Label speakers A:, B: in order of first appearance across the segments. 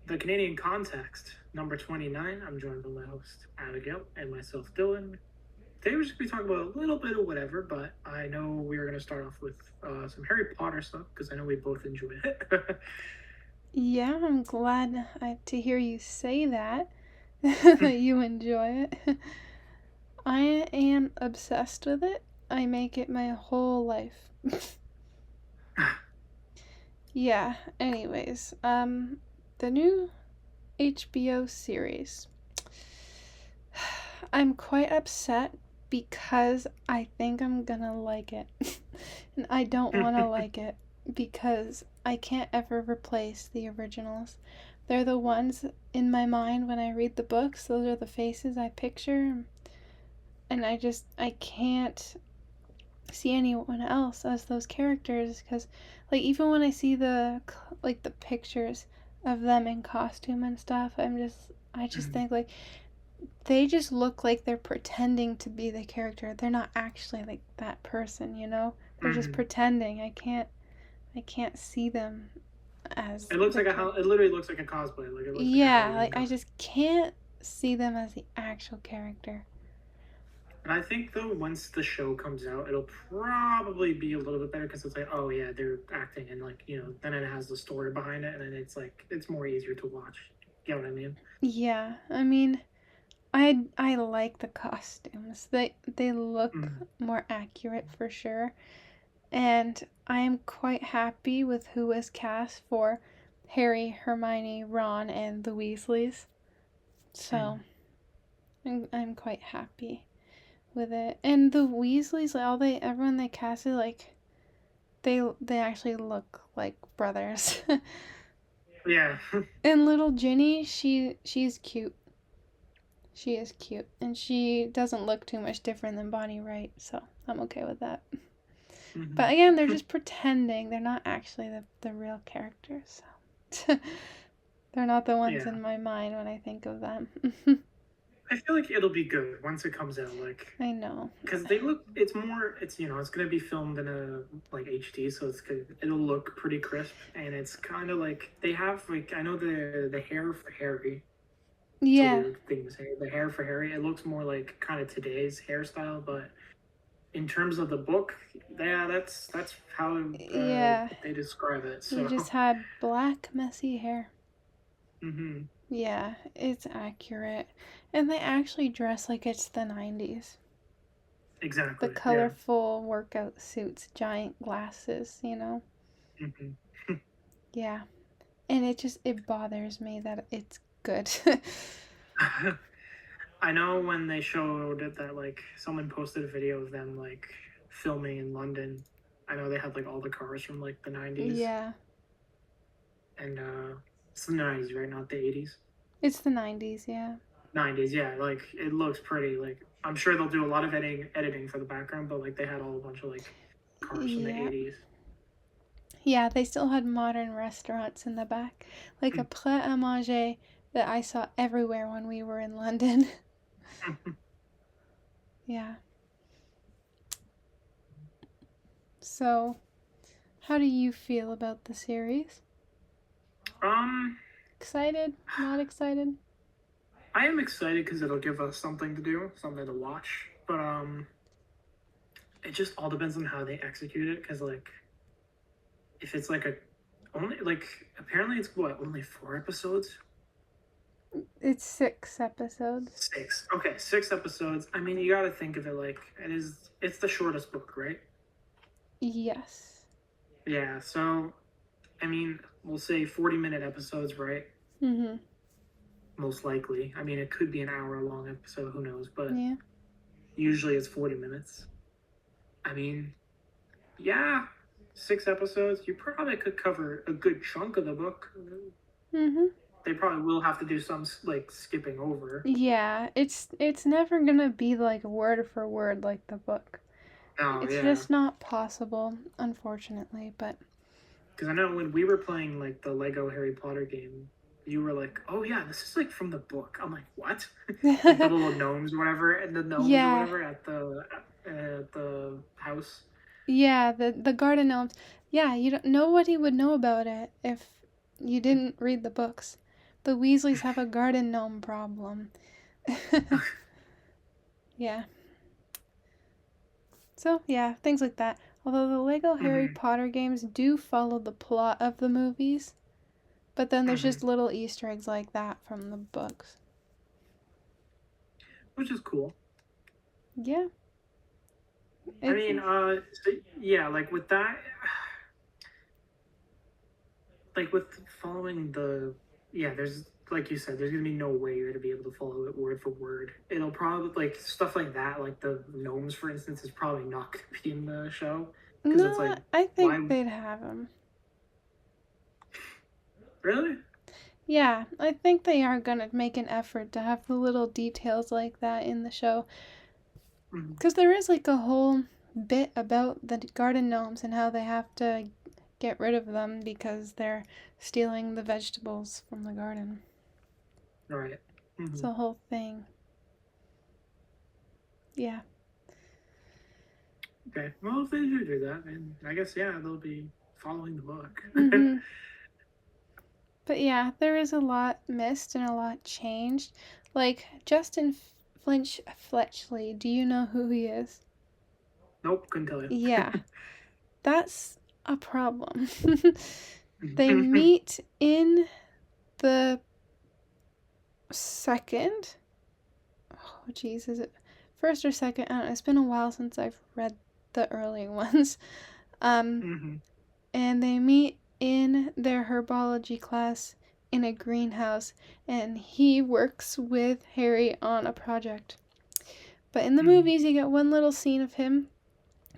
A: the Canadian context, number 29. I'm joined by my host, Abigail, and myself, Dylan. Today we're just going to be talking about a little bit of whatever, but I know we are going to start off with some Harry Potter stuff because I know we both enjoy it.
B: Yeah, I'm glad to hear you say that, that you enjoy it. I am obsessed with it. I make it my whole life. Yeah, anyways, the new HBO series. I'm quite upset because I think I'm gonna like it. And I don't want to like it because I can't ever replace the originals. They're the ones in my mind when I read the books. Those are the faces I picture. And I can't see anyone else as those characters because, like, even when I see the pictures of them in costume and stuff, I just think, like, they just look like they're pretending to be the character. They're not actually like that person, you know? They're just
A: Mhm.
B: pretending. I can't see them as
A: It looks
B: the
A: like
B: character.
A: it literally looks like a cosplay. Like it looks like a
B: Yeah,
A: Halloween
B: like I
A: costume.
B: just can't see them as the actual character.
A: And I think though, once the show comes out, it'll probably be a little bit better because it's like, oh yeah, they're acting and like then it has the story behind it, and then it's like it's more easier to watch. You know what I mean?
B: Yeah, I mean, I like the costumes. They look
A: Mm.
B: more accurate for sure. And I am quite happy with who was cast for Harry, Hermione, Ron, and the Weasleys. So
A: Mm.
B: I'm quite happy with it. And the Weasleys, like everyone they casted, like they actually look like brothers.
A: Yeah.
B: And little Ginny, she's cute. She is cute, and she doesn't look too much different than Bonnie Wright, so I'm okay with that. But
A: Hmm.
B: again, they're just pretending. They're not actually the real characters. So they're not the ones
A: Yeah.
B: in my mind when I think of them.
A: I feel like it'll be good once it comes out, like
B: I know.
A: because they look. It's more. It's gonna be filmed in a like HD, so it'll look pretty crisp, and it's kind of like they have like I know the hair for Harry. It's a
B: Yeah,
A: weird thing to say. The hair for Harry, it looks more like kind of today's hairstyle, but in terms of the book, yeah, that's how
B: yeah.
A: they describe it.
B: He
A: So,
B: just had black, messy hair.
A: hmm,
B: Yeah, it's accurate. And they actually dress like it's the 90s. The
A: exactly, yeah.
B: colorful workout suits, giant glasses, you know?
A: Hmm.
B: Yeah. And it bothers me that it's good.
A: I know when they showed it that like someone posted a video of them like filming in London. I know they had like all the cars from like the 90s
B: Yeah.
A: and it's the 90s, right? Not the 80s.
B: It's the 90s, yeah.
A: 90s, yeah. Like it looks pretty. Like I'm sure they'll do a lot of editing for the background, but like they had all a bunch of like cars from the
B: Yeah.
A: 80s.
B: Yeah, they still had modern restaurants in the back. Like a Pret a Manger that I saw everywhere when we were in London. Yeah. So, how do you feel about the series?
A: um,
B: Excited? Not excited?
A: I am excited because it'll give us something to do, something to watch. But it just all depends on how they execute it. Because like if it's like a only like apparently it's what only 4 episodes.
B: It's 6 episodes.
A: 6. Okay, 6 episodes. I mean, you got to think of it like it's the shortest book, right?
B: Yes.
A: Yeah. So, I mean, we'll say 40-minute episodes, right?
B: Mm-hmm.
A: Most likely. I mean, it could be an hour long episode. Who knows? But
B: Yeah.
A: usually it's 40 minutes. I mean, yeah, 6 episodes. You probably could cover a good chunk of the book.
B: Mm-hmm.
A: They probably will have to do some like skipping over.
B: Yeah, it's never gonna be like word for word like the book.
A: Oh
B: It's
A: yeah,
B: just not possible, unfortunately, but
A: because I know when we were playing like the Lego Harry Potter game, you were like, "Oh yeah, this is like from the book." I'm like, "What?" Like the little gnomes, or whatever, and the gnomes or
B: yeah.
A: whatever at the house.
B: Yeah, the garden gnomes. Yeah, you don't nobody would know about it if you didn't read the books. The Weasleys have a garden gnome problem. Yeah. So, yeah, things like that. Although the Lego Harry Potter games do follow the plot of the movies, but then there's just little Easter eggs like that from the books.
A: Which is cool.
B: Yeah.
A: I mean, so, yeah, like with that, like with following there's, like you said, there's gonna be no way you're gonna be able to follow it word for word. It'll probably, like, stuff like that, like the gnomes, for instance, is probably not gonna be in the show. Because it's like,
B: I think
A: why?
B: they'd have them.
A: Really?
B: Yeah, I think they are gonna make an effort to have the little details like that in the show. Because there is like a whole bit about the garden gnomes and how they have to get rid of them because they're stealing the vegetables from the garden.
A: Right.
B: It's a whole thing. Yeah.
A: Okay. Well, if they do that, then I guess, yeah, they'll be following the book.
B: But yeah, there is a lot missed and a lot changed. Like, Justin Fletchley, do you know who he is?
A: Nope, couldn't tell you.
B: Yeah. That's a problem. They meet in the second. Oh, jeez, is it first or second? I don't know. It's been a while since I've read the early ones. And they meet in their herbology class in a greenhouse, and he works with Harry on a project. But in the movies, you get one little scene of him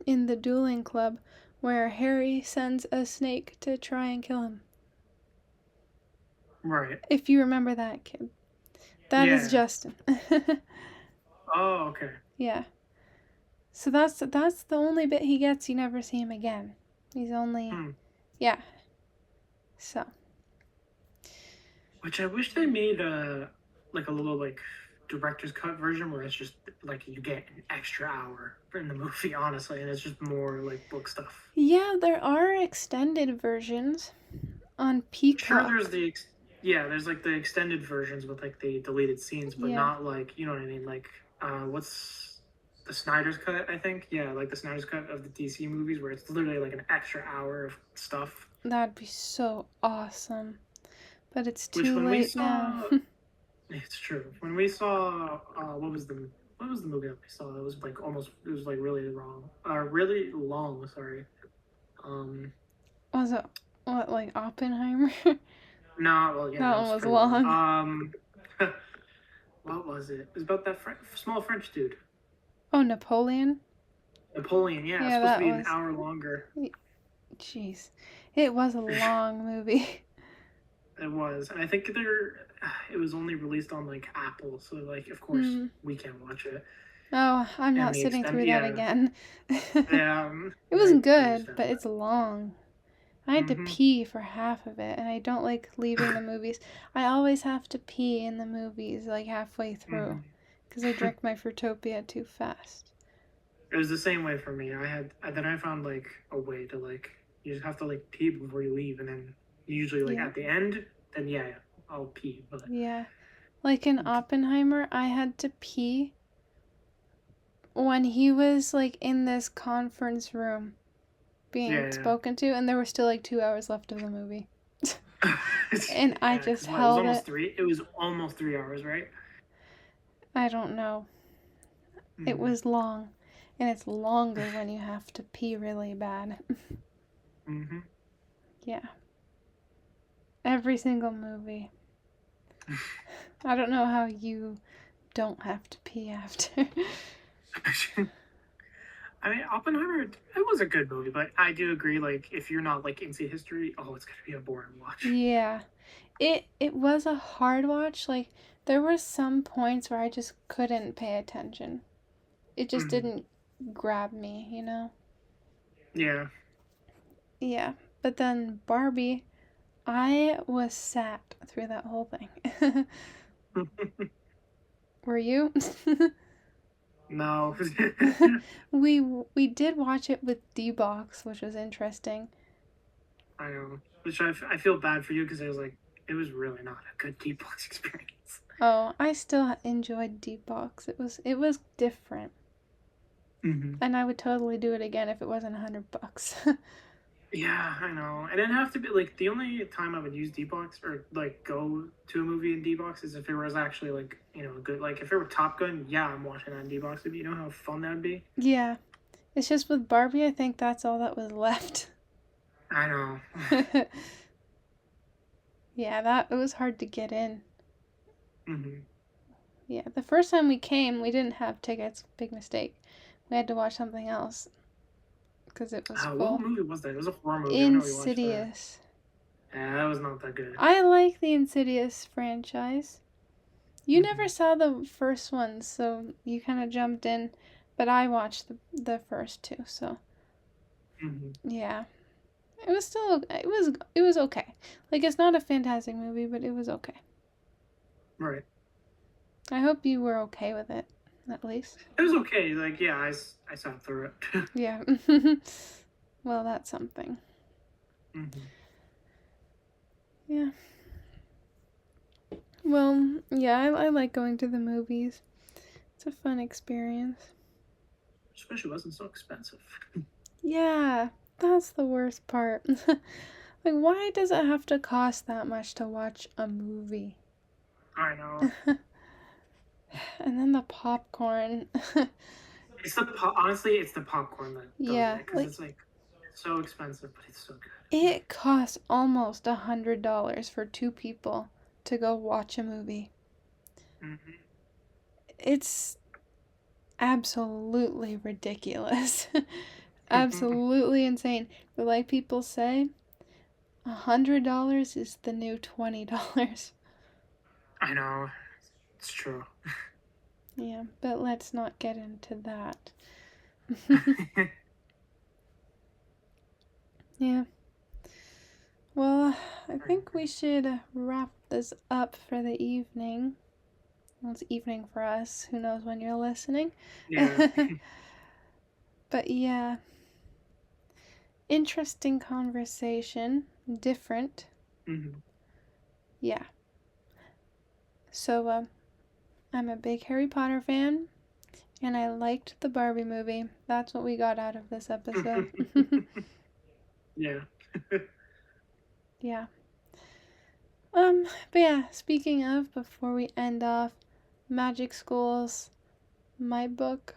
B: in the dueling club where Harry sends a snake to try and kill him.
A: Right.
B: If you remember that, kid. That is Justin.
A: Oh, okay.
B: Yeah. So that's the only bit he gets. You never see him again. He's only... Yeah. So.
A: Which I wish they made a little, like, director's cut version where it's just, like, you get an extra hour in the movie, honestly, and it's just more, like, book stuff.
B: Yeah, there are extended versions on Peacock.
A: Sure, there's, like, the extended versions with, like, the deleted scenes, but not, like, you know what I mean, like, what's the Snyder's cut, I think? Yeah, like, the Snyder's cut of the DC movies where it's literally, like, an extra hour of stuff.
B: That'd be so awesome. But it's too late now.
A: It's true. When we saw, what was the movie that we saw? It was like really long. Sorry.
B: Was it what, like Oppenheimer?
A: No, well, yeah.
B: That one was long.
A: What was it? It was about that small French dude.
B: Oh, Napoleon.
A: Napoleon, yeah. It's supposed to be an hour longer.
B: Jeez, it was a long movie.
A: It was, and I think it was only released on, like, Apple, so, like, of course we can't watch it.
B: Oh, I'm not sitting through that again.
A: Yeah,
B: it was good, but it's long. I had to pee for half of it, and I don't like leaving the movies. I always have to pee in the movies, like, halfway through, because I drink my Fruitopia too fast.
A: It was the same way for me. I found, like, a way to, like, you just have to, like, pee before you leave, and then usually, like, at the end, then, I'll pee. But...
B: Yeah. Like in Oppenheimer, I had to pee when he was, like, in this conference room being spoken to, and there were still, like, 2 hours left of the movie. And I just held it.
A: It was almost 3 hours, right?
B: I don't know. It was long. And it's longer when you have to pee really bad. Yeah. Every single movie. I don't know how you don't have to pee after.
A: I mean, Oppenheimer, it was a good movie, but I do agree, like, if you're not, like, into history, it's going to be a boring watch.
B: Yeah. It was a hard watch. Like, there were some points where I just couldn't pay attention. It just didn't grab me, you know?
A: Yeah.
B: Yeah. But then Barbie, I was sad through that whole thing. Were you?
A: No.
B: we did watch it with D-Box, which was interesting.
A: I know. Which I feel bad for you because I was like, it was really not a good deep box experience.
B: Oh, I still enjoyed Deep Box. It was different.
A: Mm-hmm.
B: And I would totally do it again if it wasn't $100.
A: Yeah, I know. It didn't have to be like the only time I would use D-Box or like go to a movie in D-Box is if it was actually like, good. Like if it were Top Gun, yeah, I'm watching that in D-Box. But you know how fun that'd be?
B: Yeah. It's just with Barbie, I think that's all that was left.
A: I know.
B: Yeah, that it was hard to get in.
A: Mm-hmm.
B: Yeah, the first time we came, we didn't have tickets. Big mistake. We had to watch something else because it was
A: What
B: full.
A: movie was that? It was a horror movie. I know we watched that.
B: Insidious.
A: Yeah, that was not that good.
B: I like the Insidious franchise. You
A: Mm-hmm.
B: never saw the first one, so you kind of jumped in, but I watched the first two, so
A: Mm-hmm.
B: yeah. It was still it was okay. Like it's not a fantastic movie, but it was okay.
A: Right.
B: I hope you were okay with it, at least.
A: It was okay. Like, yeah, I sat through it.
B: Yeah. Well, that's something.
A: Mm-hmm.
B: Yeah. Well, yeah, I like going to the movies. It's a fun experience.
A: Especially wasn't so expensive.
B: Yeah, that's the worst part. Like, why does it have to cost that much to watch a movie?
A: I know.
B: And then the popcorn.
A: Honestly, it's the popcorn that does
B: Yeah,
A: it because it's like so expensive, but it's so good.
B: it costs almost $100 for two people to go watch a movie.
A: Mm-hmm.
B: It's absolutely ridiculous. Absolutely insane. But like people say, $100 is the new $20.
A: I know. It's true.
B: Yeah, but let's not get into that. Yeah. Well, I think we should wrap this up for the evening. Well, it's evening for us. Who knows when you're listening?
A: Yeah.
B: But yeah. Interesting conversation. Different.
A: Mm-hmm.
B: Yeah. So, I'm a big Harry Potter fan, and I liked the Barbie movie. That's what we got out of this episode.
A: Yeah.
B: Yeah. But yeah, speaking of, before we end off, Magic Schools, my book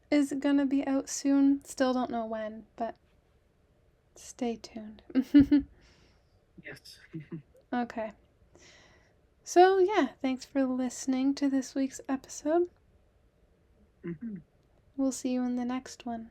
B: is gonna be out soon. Still don't know when, but stay tuned.
A: Yes.
B: Okay. So yeah, thanks for listening to this week's episode.
A: Mm-hmm.
B: We'll see you in the next one.